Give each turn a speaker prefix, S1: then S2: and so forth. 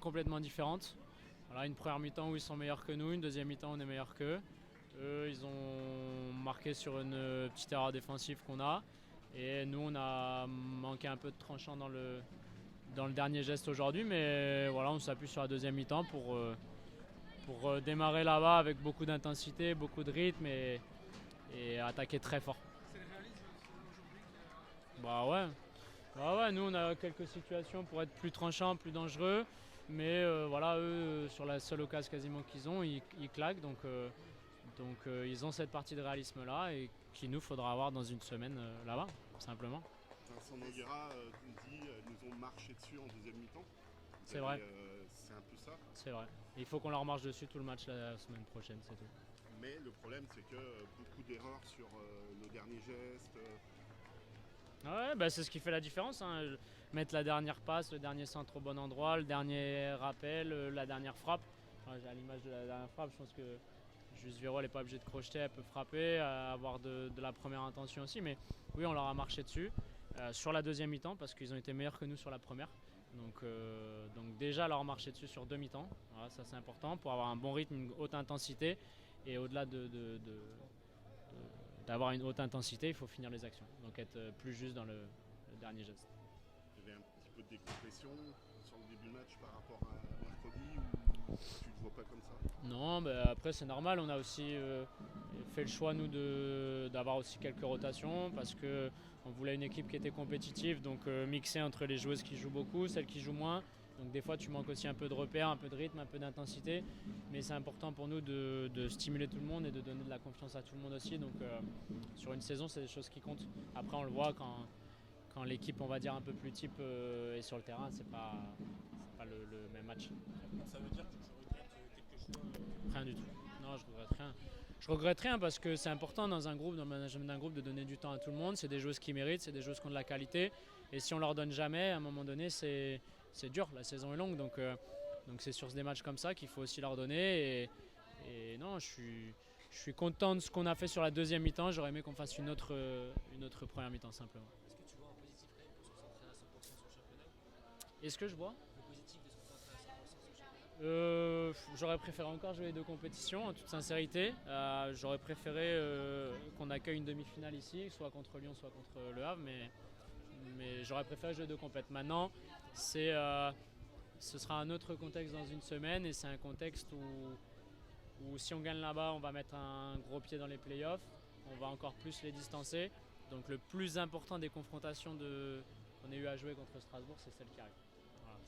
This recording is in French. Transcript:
S1: complètement différentes. Voilà, une première mi-temps où ils sont meilleurs que nous, une deuxième mi-temps où on est meilleurs qu'eux. Eux, ils ont marqué sur une petite erreur défensive qu'on a. Et nous, on a manqué un peu de tranchant dans le dernier geste aujourd'hui. Mais voilà, on s'appuie sur la deuxième mi-temps pour démarrer là-bas avec beaucoup d'intensité, beaucoup de rythme et attaquer très fort.
S2: C'est le réalisme aujourd'hui
S1: Bah ouais. Bah ouais, nous on a quelques situations pour être plus tranchants, plus dangereux. Mais voilà, eux, sur la seule occasion quasiment qu'ils ont, ils claquent. Donc ils ont cette partie de réalisme là et qu'il nous faudra avoir dans une semaine là-bas, simplement.
S3: Vincent Noguera dit nous ont marché dessus en deuxième mi-temps.
S1: C'est vrai,
S3: C'est un peu ça.
S1: c'est vrai. Il faut qu'on leur marche dessus tout le match la semaine prochaine, c'est tout.
S3: Mais le problème, c'est que beaucoup d'erreurs sur nos derniers gestes.
S1: Ouais, bah c'est ce qui fait la différence, hein. Mettre la dernière passe, le dernier centre au bon endroit, le dernier rappel, la dernière frappe. Enfin, à l'image de la dernière frappe, je pense que Juste Véro, elle n'est pas obligée de crocheter, elle peut frapper, avoir de la première intention aussi. Mais oui, on leur a marché dessus sur la deuxième mi-temps parce qu'ils ont été meilleurs que nous sur la première. Donc déjà leur marcher dessus sur deux mi-temps, voilà, ça c'est important pour avoir un bon rythme, une haute intensité. Et au-delà d'avoir une haute intensité, il faut finir les actions. Donc être plus juste dans le dernier geste.
S3: Il y avait un petit peu de décompression sur le début du match par rapport à mercredi ou tu ne le vois pas comme ça?
S1: Non, mais après c'est normal, on a aussi fait le choix nous d'avoir aussi quelques rotations parce que on voulait une équipe qui était compétitive, donc mixer entre les joueuses qui jouent beaucoup, celles qui jouent moins. Donc des fois tu manques aussi un peu de repères, un peu de rythme, un peu d'intensité, mais c'est important pour nous de stimuler tout le monde et de donner de la confiance à tout le monde aussi. Donc sur une saison c'est des choses qui comptent. Après on le voit quand l'équipe on va dire un peu plus type est sur le terrain, c'est pas le même match.
S2: ça veut dire que tu regrettes quelque chose.
S1: Rien du tout. Non, je regrette rien. Je regrette rien parce que c'est important dans un groupe, dans le management d'un groupe, de donner du temps à tout le monde. C'est des joueuses qui méritent, c'est des joueuses qui ont de la qualité. Et si on leur donne jamais, à un moment donné, c'est dur. La saison est longue, donc c'est sur des matchs comme ça qu'il faut aussi leur donner. Et non, je suis content de ce qu'on a fait sur la deuxième mi-temps. J'aurais aimé qu'on fasse une autre première mi-temps simplement.
S2: Est-ce que tu vois un positif quand même pour se concentrer à 100% sur le championnat?
S1: Est-ce que je vois
S2: Le positif de se concentrer à 100% sur le championnat?
S1: J'aurais préféré encore jouer les deux compétitions, en toute sincérité. J'aurais préféré qu'on accueille une demi-finale ici, soit contre Lyon, soit contre Le Havre, mais j'aurais préféré jouer deux compètes. Maintenant, ce sera un autre contexte dans une semaine et c'est un contexte où si on gagne là-bas, on va mettre un gros pied dans les playoffs, on va encore plus les distancer. Donc le plus important des confrontations qu'on ait eu à jouer contre Strasbourg, c'est celle qui arrive. Voilà.